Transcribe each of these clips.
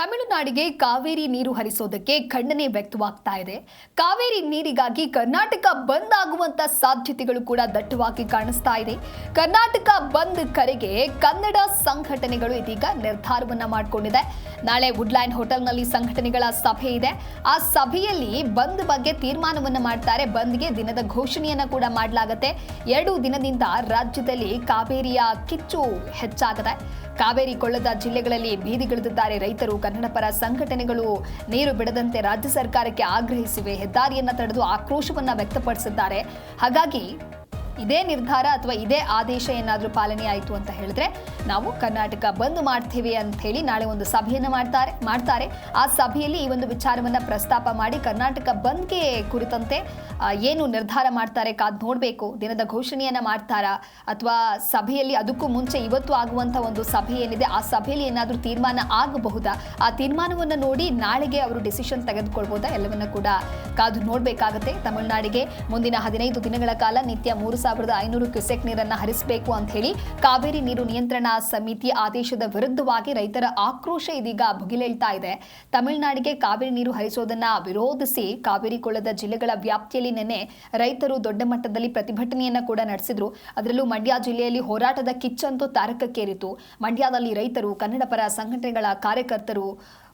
ತಮಿಳುನಾಡಿಗೆ ಕಾವೇರಿ ನೀರು ಹರಿಸೋದಕ್ಕೆ ಖಂಡನೆ ವ್ಯಕ್ತವಾಗ್ತಾ ಇದೆ. ಕಾವೇರಿ ನೀರಿಗಾಗಿ ಕರ್ನಾಟಕ ಬಂದ್ ಆಗುವಂತ ಸಾಧ್ಯತೆಗಳು ಕೂಡ ದಟ್ಟವಾಗಿ ಕಾಣಿಸ್ತಾ ಇದೆ. ಕರ್ನಾಟಕ ಬಂದ್ ಕರೆಗೆ ಕನ್ನಡ ಸಂಘಟನೆಗಳು ಇದೀಗ ನಿರ್ಧಾರವನ್ನ ಮಾಡಿಕೊಂಡಿದೆ. ನಾಳೆ ವುಡ್ಲ್ಯಾಂಡ್ ಹೋಟೆಲ್ನಲ್ಲಿ ಸಂಘಟನೆಗಳ ಸಭೆ ಇದೆ. ಆ ಸಭೆಯಲ್ಲಿ ಬಂದ್ ಬಗ್ಗೆ ತೀರ್ಮಾನವನ್ನ ಮಾಡ್ತಾರೆ. ಬಂದ್ಗೆ ದಿನದ ಘೋಷಣೆಯನ್ನ ಕೂಡ ಮಾಡಲಾಗುತ್ತೆ. 2 ದಿನದಿಂದ ರಾಜ್ಯದಲ್ಲಿ ಕಾವೇರಿಯ ಕಿಚ್ಚು ಹೆಚ್ಚಾಗಿದೆ. ಕಾವೇರಿ ಕೊಳ್ಳದ ಜಿಲ್ಲೆಗಳಲ್ಲಿ ಬೀದಿಗಿಳಿದಿದ್ದಾರೆ ರೈತರು. ಕನ್ನಡ ಪರ ಸಂಘಟನೆಗಳು ನೀರು ಬಿಡದಂತೆ ರಾಜ್ಯ ಸರ್ಕಾರಕ್ಕೆ ಆಗ್ರಹಿಸಿವೆ. ಹೆದ್ದಾರಿಯನ್ನ ತಡೆದು ಆಕ್ರೋಶವನ್ನ ವ್ಯಕ್ತಪಡಿಸಿದ್ದಾರೆ. ಹಾಗಾಗಿ ಇದೇ ನಿರ್ಧಾರ ಅಥವಾ ಇದೇ ಆದೇಶ ಏನಾದರೂ ಪಾಲನೆ ಆಯಿತು ಅಂತ ಹೇಳಿದ್ರೆ ನಾವು ಕರ್ನಾಟಕ ಬಂದ್ ಮಾಡ್ತೇವೆ ಅಂತ ಹೇಳಿ ನಾಳೆ ಒಂದು ಸಭೆಯನ್ನು ಮಾಡ್ತಾರೆ. ಆ ಸಭೆಯಲ್ಲಿ ಈ ಒಂದು ವಿಚಾರವನ್ನ ಪ್ರಸ್ತಾಪ ಮಾಡಿ ಕರ್ನಾಟಕ ಬಂದ್ಗೆ ಕುರಿತಂತೆ ಏನು ನಿರ್ಧಾರ ಮಾಡ್ತಾರೆ ಕಾದ್ ನೋಡಬೇಕು. ದಿನದ ಘೋಷಣೆಯನ್ನ ಮಾಡ್ತಾರಾ ಅಥವಾ ಸಭೆಯಲ್ಲಿ ಅದಕ್ಕೂ ಮುಂಚೆ ಇವತ್ತು ಆಗುವಂತ ಒಂದು ಸಭೆ ಏನಿದೆ ಆ ಸಭೆಯಲ್ಲಿ ಏನಾದರೂ ತೀರ್ಮಾನ ಆಗಬಹುದಾ? ಆ ತೀರ್ಮಾನವನ್ನು ನೋಡಿ ನಾಳೆಗೆ ಅವರು ಡಿಸಿಷನ್ ತೆಗೆದುಕೊಳ್ಬಹುದಾ? ಎಲ್ಲವನ್ನ ಕೂಡ ಕಾದು ನೋಡಬೇಕಾಗುತ್ತೆ. ತಮಿಳುನಾಡಿಗೆ ಮುಂದಿನ 15 ದಿನಗಳ ಕಾಲ ನಿತ್ಯ 3,500 ಕ್ಯೂಸೆಕ್ ನೀರನ್ನು ಹರಿಸಬೇಕು ಅಂತ ಹೇಳಿ ಕಾವೇರಿ ನೀರು ನಿಯಂತ್ರಣ ಸಮಿತಿ ಆದೇಶದ ವಿರುದ್ಧವಾಗಿ ರೈತರ ಆಕ್ರೋಶ ಇದೀಗ ಭುಗಿಲೇಳ್ತಾ ಇದೆ. ತಮಿಳುನಾಡಿಗೆ ಕಾವೇರಿ ನೀರು ಹರಿಸೋದನ್ನ ವಿರೋಧಿಸಿ ಕಾವೇರಿ ಕೊಳ್ಳದ ಜಿಲ್ಲೆಗಳ ವ್ಯಾಪ್ತಿಯಲ್ಲಿ ನಿನ್ನೆ ರೈತರು ದೊಡ್ಡ ಮಟ್ಟದಲ್ಲಿ ಪ್ರತಿಭಟನೆಯನ್ನ ಕೂಡ ನಡೆಸಿದ್ರು. ಅದರಲ್ಲೂ ಮಂಡ್ಯ ಜಿಲ್ಲೆಯಲ್ಲಿ ಹೋರಾಟದ ಕಿಚ್ಚಂತೂ ತಾರಕಕ್ಕೇರಿತು. ಮಂಡ್ಯದಲ್ಲಿ ರೈತರು, ಕನ್ನಡ ಪರ ಸಂಘಟನೆಗಳ ಕಾರ್ಯಕರ್ತರು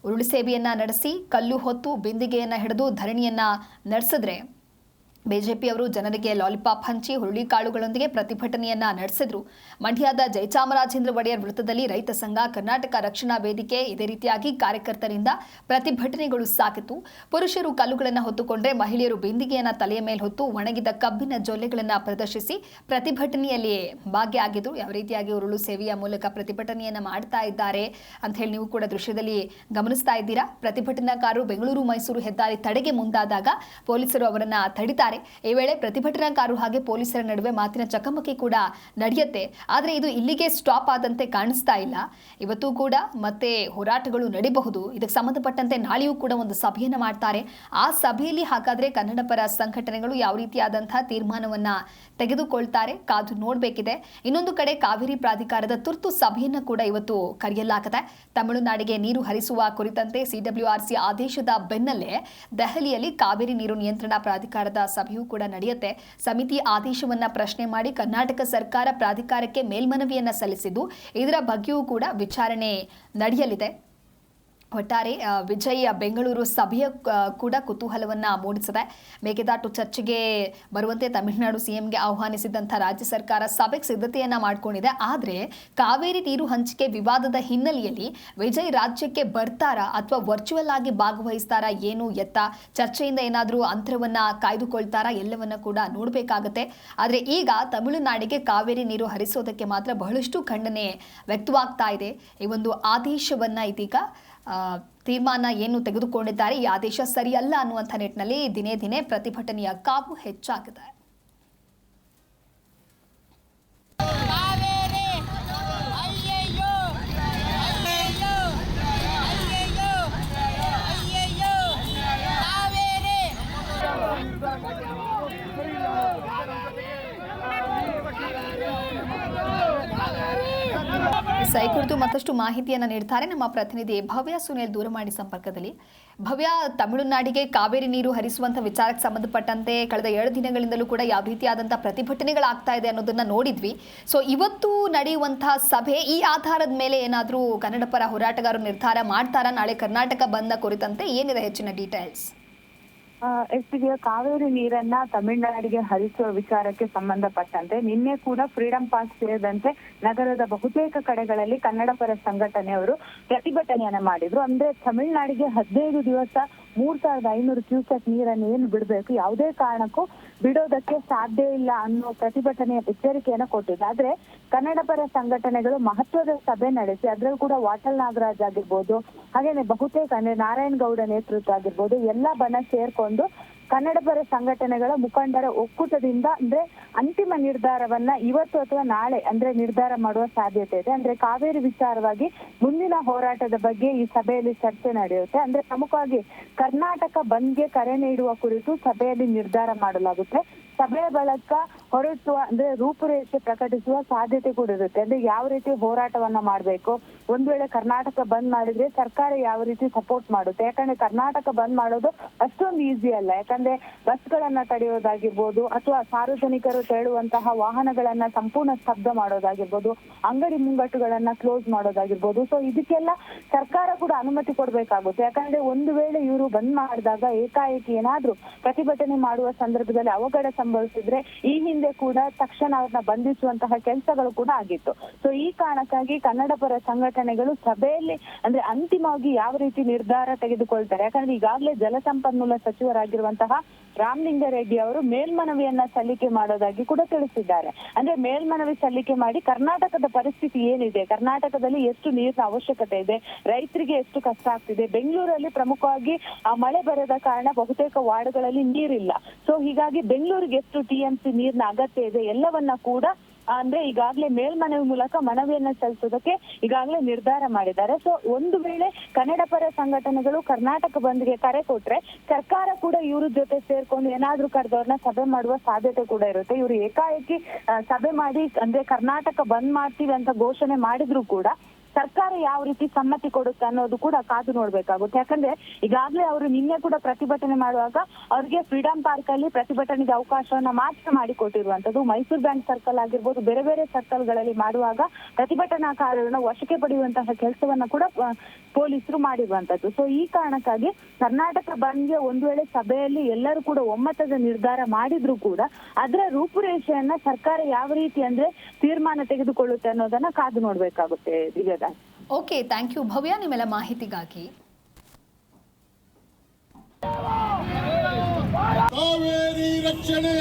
ಉರುಳು ಸೇವೆಯನ್ನ ನಡೆಸಿ ಕಲ್ಲು ಹೊತ್ತು ಬಿಂದಿಗೆಯನ್ನ ಹಿಡಿದು ಧರಣಿಯನ್ನ ನಡೆಸಿದ್ರೆ ಬಿಜೆಪಿಯವರು ಜನರಿಗೆ ಲಾಲಿಪಾಪ್ ಹಂಚಿ ಹುರುಳಿಕಾಳುಗಳೊಂದಿಗೆ ಪ್ರತಿಭಟನೆಯನ್ನ ನಡೆಸಿದ್ರು. ಮಂಡ್ಯದ ಜಯಚಾಮರಾಜೇಂದ್ರ ಒಡೆಯರ್ ವೃತ್ತದಲ್ಲಿ ರೈತ ಸಂಘ, ಕರ್ನಾಟಕ ರಕ್ಷಣಾ ವೇದಿಕೆ ಇದೇ ರೀತಿಯಾಗಿ ಕಾರ್ಯಕರ್ತರಿಂದ ಪ್ರತಿಭಟನೆಗಳು ಸಾಗಿತು. ಪುರುಷರು ಕಲ್ಲುಗಳನ್ನು ಹೊತ್ತುಕೊಂಡ್ರೆ ಮಹಿಳೆಯರು ಬಿಂದಿಗೆಯನ್ನ ತಲೆಯ ಮೇಲೆ ಹೊತ್ತು ಒಣಗಿದ ಕಬ್ಬಿನ ಜೊಲ್ಲೆಗಳನ್ನ ಪ್ರದರ್ಶಿಸಿ ಪ್ರತಿಭಟನೆಯಲ್ಲಿ ಭಾಗಿಯಾಗಿದ್ರು. ಯಾವ ರೀತಿಯಾಗಿ ಉರುಳು ಸೇವೆಯ ಮೂಲಕ ಪ್ರತಿಭಟನೆಯನ್ನ ಮಾಡ್ತಾ ಇದ್ದಾರೆ ಅಂತ ಹೇಳಿ ನೀವು ಕೂಡ ದೃಶ್ಯದಲ್ಲಿ ಗಮನಿಸ್ತಾ ಇದ್ದೀರಾ. ಪ್ರತಿಭಟನಾಕಾರರು ಬೆಂಗಳೂರು ಮೈಸೂರು ಹೆದ್ದಾರಿ ತಡೆಗೆ ಮುಂದಾದಾಗ ಪೊಲೀಸರು ಅವರನ್ನ ತಡಿತಾರೆ. ಈ ವೇಳೆ ಪ್ರತಿಭಟನಾಕಾರರು ಹಾಗೆ ಪೊಲೀಸರ ನಡುವೆ ಮಾತಿನ ಚಕಮಕಿ ಕೂಡ ನಡೆಯುತ್ತೆ. ಆದರೆ ಇದು ಇಲ್ಲಿಗೆ ಸ್ಟಾಪ್ ಆದಂತೆ ಕಾಣಿಸ್ತಾ ಇಲ್ಲ. ಇವತ್ತು ಕೂಡ ಮತ್ತೆ ಹೋರಾಟಗಳು ನಡೀಬಹುದು. ಇದಕ್ಕೆ ಸಂಬಂಧಪಟ್ಟಂತೆ ನಾಳೆಯೂ ಕೂಡ ಒಂದು ಸಭೆಯನ್ನು ಮಾಡ್ತಾರೆ. ಆ ಸಭೆಯಲ್ಲಿ ಹಾಗಾದ್ರೆ ಕನ್ನಡ ಪರ ಸಂಘಟನೆಗಳು ಯಾವ ರೀತಿಯಾದಂತಹ ತೀರ್ಮಾನವನ್ನ ತೆಗೆದುಕೊಳ್ತಾರೆ ಕಾದು ನೋಡಬೇಕಿದೆ. ಇನ್ನೊಂದು ಕಡೆ ಕಾವೇರಿ ಪ್ರಾಧಿಕಾರದ ತುರ್ತು ಸಭೆಯನ್ನು ಕೂಡ ಇವತ್ತು ಕರೆಯಲಾಗಿದೆ. ತಮಿಳುನಾಡಿಗೆ ನೀರು ಹರಿಸುವ ಕುರಿತಂತೆ CWRC ಆದೇಶದ ಬೆನ್ನಲ್ಲೇ ದೆಹಲಿಯಲ್ಲಿ ಕಾವೇರಿ ನೀರು ನಿಯಂತ್ರಣ ಪ್ರಾಧಿಕಾರದ ಸಭೆಯೂ ಕೂಡ ನಡೆಯುತ್ತೆ. ಸಮಿತಿ ಆದೇಶವನ್ನ ಪ್ರಶ್ನೆ ಮಾಡಿ ಕರ್ನಾಟಕ ಸರ್ಕಾರ ಪ್ರಾಧಿಕಾರಕ್ಕೆ ಮೇಲ್ಮನವಿಯನ್ನ ಸಲ್ಲಿಸಿದ್ದು ಇದರ ಬಗ್ಗೆಯೂ ಕೂಡ ವಿಚಾರಣೆ ನಡೆಯಲಿದೆ. ಒಟ್ಟಾರೆ ವಿಜಯ್ ಬೆಂಗಳೂರು ಸಭೆಯ ಕೂಡ ಕುತೂಹಲವನ್ನ ಮೂಡಿಸಿದೆ. ಮೇಕೆದಾಟು ಚರ್ಚೆಗೆ ಬರುವಂತೆ ತಮಿಳುನಾಡು CMಗೆ ಆಹ್ವಾನಿಸಿದಂಥ ರಾಜ್ಯ ಸರ್ಕಾರ ಸಭೆಗೆ ಸಿದ್ಧತೆಯನ್ನ ಮಾಡಿಕೊಂಡಿದೆ. ಆದರೆ ಕಾವೇರಿ ನೀರು ಹಂಚಿಕೆ ವಿವಾದದ ಹಿನ್ನೆಲೆಯಲ್ಲಿ ವಿಜಯ್ ರಾಜ್ಯಕ್ಕೆ ಬರ್ತಾರಾ ಅಥವಾ ವರ್ಚುವಲ್ ಆಗಿ ಭಾಗವಹಿಸ್ತಾರಾ, ಏನು ಎತ್ತ ಚರ್ಚೆಯಿಂದ ಏನಾದರೂ ಅಂತರವನ್ನ ಕಾಯ್ದುಕೊಳ್ತಾರಾ, ಎಲ್ಲವನ್ನ ಕೂಡ ನೋಡಬೇಕಾಗತ್ತೆ. ಆದರೆ ಈಗ ತಮಿಳುನಾಡಿಗೆ ಕಾವೇರಿ ನೀರು ಹರಿಸೋದಕ್ಕೆ ಮಾತ್ರ ಬಹಳಷ್ಟು ಖಂಡನೆ ವ್ಯಕ್ತವಾಗ್ತಾ ಇದೆ. ಈ ಒಂದು ಆದೇಶವನ್ನ ಇದೀಗ ತೀರ್ಮಾನ ಏನು ತೆಗೆದುಕೊಂಡಿದ್ದಾರೆ ಈ ಆದೇಶ ಸರಿಯಲ್ಲ ಅನ್ನುವಂಥ ನಿಟ್ಟಿನಲ್ಲಿ ದಿನೇ ದಿನೇ ಪ್ರತಿಭಟನೆಯ ಕಾವು ಹೆಚ್ಚಾಗಿದೆ. ಈ ಕುರಿತು ಮತ್ತಷ್ಟು ಮಾಹಿತಿಯನ್ನು ನೀಡ್ತಾರೆ ನಮ್ಮ ಪ್ರತಿನಿಧಿ ಭವ್ಯ ಸುನಿಲ್ ದೂರವಾಣಿ ಸಂಪರ್ಕದಲ್ಲಿ. ಭವ್ಯ, ತಮಿಳುನಾಡಿಗೆ ಕಾವೇರಿ ನೀರು ಹರಿಸುವಂತ ವಿಚಾರಕ್ಕೆ ಸಂಬಂಧಪಟ್ಟಂತೆ ಕಳೆದ 2 ದಿನಗಳಿಂದಲೂ ಕೂಡ ಯಾವ ರೀತಿಯಾದಂತಹ ಪ್ರತಿಭಟನೆಗಳಾಗ್ತಾ ಇದೆ ಅನ್ನೋದನ್ನ ನೋಡಿದ್ವಿ. ಸೊ ಇವತ್ತು ನಡೆಯುವಂತಹ ಸಭೆ ಈ ಆಧಾರದ ಮೇಲೆ ಏನಾದರೂ ಕನ್ನಡ ಪರ ಹೋರಾಟಗಾರರು ನಿರ್ಧಾರ ಮಾಡ್ತಾರಾ? ನಾಳೆ ಕರ್ನಾಟಕ ಬಂದ ಕುರಿತಂತೆ ಏನಿದೆ ಹೆಚ್ಚಿನ ಡೀಟೇಲ್ಸ್? ಕಾವೇರಿ ನೀರನ್ನ ತಮಿಳುನಾಡಿಗೆ ಹರಿಸುವ ವಿಚಾರಕ್ಕೆ ಸಂಬಂಧಪಟ್ಟಂತೆ ನಿನ್ನೆ ಕೂಡ ಫ್ರೀಡಂ ಪಾರ್ಕ್ ಸೇರಿದಂತೆ ನಗರದ ಬಹುತೇಕ ಕಡೆಗಳಲ್ಲಿ ಕನ್ನಡ ಪರ ಸಂಘಟನೆಯವರು ಪ್ರತಿಭಟನೆಯನ್ನ ಮಾಡಿದ್ರು. ಅಂದ್ರೆ ತಮಿಳುನಾಡಿಗೆ 15 ದಿವಸ 3,500 ಕ್ಯೂಸೆಕ್ ನೀರನ್ನು ಏನು ಬಿಡಬೇಕು, ಯಾವುದೇ ಕಾರಣಕ್ಕೂ ಬಿಡೋದಕ್ಕೆ ಸಾಧ್ಯ ಇಲ್ಲ ಅನ್ನೋ ಪ್ರತಿಭಟನೆಯ ಎಚ್ಚರಿಕೆಯನ್ನ ಕೊಟ್ಟಿದೆ. ಆದ್ರೆ ಕನ್ನಡ ಪರ ಸಂಘಟನೆಗಳು ಮಹತ್ವದ ಸಭೆ ನಡೆಸಿ ಅದರಲ್ಲೂ ಕೂಡ ವಾಟಲ್ ನಾಗರಾಜ್ ಆಗಿರ್ಬೋದು, ಹಾಗೇನೆ ಬಹುತೇಕ ಅಂದ್ರೆ ನಾರಾಯಣ್ ಗೌಡ ನೇತೃತ್ವ ಆಗಿರ್ಬೋದು ಎಲ್ಲ ಬಣ ಸೇರ್ಕೊಂಡು ಕನ್ನಡ ಪರ ಸಂಘಟನೆಗಳ ಮುಖಂಡರ ಒಕ್ಕೂಟದಿಂದ ಅಂದ್ರೆ ಅಂತಿಮ ನಿರ್ಧಾರವನ್ನ ಇವತ್ತು ಅಥವಾ ನಾಳೆ ಅಂದ್ರೆ ನಿರ್ಧಾರ ಮಾಡುವ ಸಾಧ್ಯತೆ ಇದೆ. ಅಂದ್ರೆ ಕಾವೇರಿ ವಿಚಾರವಾಗಿ ಮುಂದಿನ ಹೋರಾಟದ ಬಗ್ಗೆ ಈ ಸಭೆಯಲ್ಲಿ ಚರ್ಚೆ ನಡೆಯುತ್ತೆ. ಅಂದ್ರೆ ಪ್ರಮುಖವಾಗಿ ಕರ್ನಾಟಕ ಬಂದ್ಗೆ ಕರೆ ನೀಡುವ ಕುರಿತು ಸಭೆಯಲ್ಲಿ ನಿರ್ಧಾರ ಮಾಡಲಾಗುತ್ತೆ. ಸಭೆ ಬಳಿಕ ಹೊರಡಿಸುವ ಅಂದ್ರೆ ರೂಪುರೇಷೆ ಪ್ರಕಟಿಸುವ ಸಾಧ್ಯತೆ ಕೂಡ ಇರುತ್ತೆ. ಅಂದ್ರೆ ಯಾವ ರೀತಿ ಹೋರಾಟವನ್ನ ಮಾಡ್ಬೇಕು, ಒಂದ್ ವೇಳೆ ಕರ್ನಾಟಕ ಬಂದ್ ಮಾಡಿದ್ರೆ ಸರ್ಕಾರ ಯಾವ ರೀತಿ ಸಪೋರ್ಟ್ ಮಾಡುತ್ತೆ. ಯಾಕಂದ್ರೆ ಕರ್ನಾಟಕ ಬಂದ್ ಮಾಡೋದು ಅಷ್ಟೊಂದು ಈಸಿ ಅಲ್ಲ. ಯಾಕಂದ್ರೆ ಬಸ್ಗಳನ್ನ ತಡೆಯೋದಾಗಿರ್ಬೋದು, ಅಥವಾ ಸಾರ್ವಜನಿಕರು ತೆರಳುವಂತಹ ವಾಹನಗಳನ್ನ ಸಂಪೂರ್ಣ ಸ್ತಬ್ಧ ಮಾಡೋದಾಗಿರ್ಬೋದು, ಅಂಗಡಿ ಮುಂಗಟ್ಟುಗಳನ್ನ ಕ್ಲೋಸ್ ಮಾಡೋದಾಗಿರ್ಬೋದು. ಸೊ ಇದಕ್ಕೆಲ್ಲ ಸರ್ಕಾರ ಕೂಡ ಅನುಮತಿ ಕೊಡ್ಬೇಕಾಗುತ್ತೆ. ಯಾಕಂದ್ರೆ ಒಂದು ವೇಳೆ ಇವರು ಬಂದ್ ಮಾಡಿದಾಗ ಏಕಾಏಕಿ ಏನಾದ್ರೂ ಪ್ರತಿಭಟನೆ ಮಾಡುವ ಸಂದರ್ಭದಲ್ಲಿ ಅವಘಡ ಸಂಭವಿಸಿದ್ರೆ ಈ ಹಿಂದೆ ಕೂಡ ತಕ್ಷಣ ಅವ್ರನ್ನ ಬಂಧಿಸುವಂತಹ ಕೆಲಸಗಳು ಕೂಡ ಆಗಿತ್ತು. ಸೊ ಈ ಕಾರಣಕ್ಕಾಗಿ ಕನ್ನಡ ಪರ ಸಂಘಟನೆಗಳು ಸಭೆಯಲ್ಲಿ ಅಂದ್ರೆ ಅಂತಿಮವಾಗಿ ಯಾವ ರೀತಿ ನಿರ್ಧಾರ ತೆಗೆದುಕೊಳ್ತಾರೆ. ಯಾಕಂದ್ರೆ ಈಗಾಗಲೇ ಜಲಸಂಪನ್ಮೂಲ ಸಚಿವರಾಗಿರುವಂತಹ ರಾಮಲಿಂಗಾರೆಡ್ಡಿ ಅವರು ಮೇಲ್ಮನವಿಯನ್ನ ಸಲ್ಲಿಕೆ ಮಾಡೋದಾಗಿ ಕೂಡ ತಿಳಿಸಿದ್ದಾರೆ. ಅಂದ್ರೆ ಮೇಲ್ಮನವಿ ಸಲ್ಲಿಕೆ ಮಾಡಿ ಕರ್ನಾಟಕದ ಪರಿಸ್ಥಿತಿ ಏನಿದೆ, ಕರ್ನಾಟಕದಲ್ಲಿ ಎಷ್ಟು ನೀರಿನ ಅವಶ್ಯಕತೆ ಇದೆ, ರೈತರಿಗೆ ಎಷ್ಟು ಕಷ್ಟ ಆಗ್ತಿದೆ, ಬೆಂಗಳೂರಲ್ಲಿ ಪ್ರಮುಖವಾಗಿ ಮಳೆ ಬರದ ಕಾರಣ ಬಹುತೇಕ ವಾರ್ಡ್ಗಳಲ್ಲಿ ನೀರಿಲ್ಲ. ಸೊ ಹೀಗಾಗಿ ಬೆಂಗಳೂರಿಗೆ ಎಷ್ಟು TMC ನೀರಿನ ಅಗತ್ಯ ಇದೆ ಎಲ್ಲವನ್ನ ಕೂಡ ಅಂದ್ರೆ ಈಗಾಗಲೇ ಮೇಲ್ಮನವಿ ಮೂಲಕ ಮನವಿಯನ್ನ ಸಲ್ಲಿಸೋದಕ್ಕೆ ಈಗಾಗಲೇ ನಿರ್ಧಾರ ಮಾಡಿದ್ದಾರೆ. ಸೊ ಒಂದು ವೇಳೆ ಕನ್ನಡ ಪರ ಸಂಘಟನೆಗಳು ಕರ್ನಾಟಕ ಬಂದ್ಗೆ ಕರೆ ಕೊಟ್ರೆ ಸರ್ಕಾರ ಕೂಡ ಇವ್ರ ಜೊತೆ ಸೇರ್ಕೊಂಡು ಏನಾದ್ರೂ ಕರೆದವ್ರನ್ನ ಸಭೆ ಮಾಡುವ ಸಾಧ್ಯತೆ ಕೂಡ ಇರುತ್ತೆ. ಇವ್ರು ಏಕಾಏಕಿ ಸಭೆ ಮಾಡಿ ಅಂದ್ರೆ ಕರ್ನಾಟಕ ಬಂದ್ ಮಾಡ್ತೀವಿ ಅಂತ ಘೋಷಣೆ ಮಾಡಿದ್ರು ಕೂಡ ಸರ್ಕಾರ ಯಾವ ರೀತಿ ಸಮ್ಮತಿ ಕೊಡುತ್ತೆ ಅನ್ನೋದು ಕೂಡ ಕಾದು ನೋಡ್ಬೇಕಾಗುತ್ತೆ. ಯಾಕಂದ್ರೆ ಈಗಾಗಲೇ ಅವರು ನಿನ್ನೆ ಕೂಡ ಪ್ರತಿಭಟನೆ ಮಾಡುವಾಗ ಅವ್ರಿಗೆ ಫ್ರೀಡಂ ಪಾರ್ಕ್ ಅಲ್ಲಿ ಪ್ರತಿಭಟನೆಗೆ ಅವಕಾಶವನ್ನ ಮಾತ್ರ ಮಾಡಿಕೊಟ್ಟಿರುವಂತದ್ದು. ಮೈಸೂರು ಬ್ಯಾಂಕ್ ಸರ್ಕಲ್ ಆಗಿರ್ಬೋದು, ಬೇರೆ ಬೇರೆ ಸರ್ಕಲ್ಗಳಲ್ಲಿ ಮಾಡುವಾಗ ಪ್ರತಿಭಟನಾಕಾರರನ್ನ ವಶಕ್ಕೆ ಪಡೆಯುವಂತಹ ಕೆಲಸವನ್ನ ಕೂಡ ಪೊಲೀಸರು ಮಾಡಿರುವಂತದ್ದು. ಸೊ ಈ ಕಾರಣಕ್ಕಾಗಿ ಕರ್ನಾಟಕ ಬಂದ್ಗೆ ಒಂದು ವೇಳೆ ಸಭೆಯಲ್ಲಿ ಎಲ್ಲರೂ ಕೂಡ ಒಮ್ಮತದ ನಿರ್ಧಾರ ಮಾಡಿದ್ರು ಕೂಡ ಅದರ ರೂಪುರೇಷೆಯನ್ನ ಸರ್ಕಾರ ಯಾವ ರೀತಿ ಅಂದ್ರೆ ತೀರ್ಮಾನ ತೆಗೆದುಕೊಳ್ಳುತ್ತೆ ಅನ್ನೋದನ್ನ ಕಾದು ನೋಡ್ಬೇಕಾಗುತ್ತೆ. ದಿವ್ಯದ ಓಕೆ, ಥ್ಯಾಂಕ್ ಯು ಭವ್ಯ ನಿಮ್ಮೆಲ್ಲ ಮಾಹಿತಿಗಾಗಿ. ಕಾವೇರಿ ರಕ್ಷಣೆ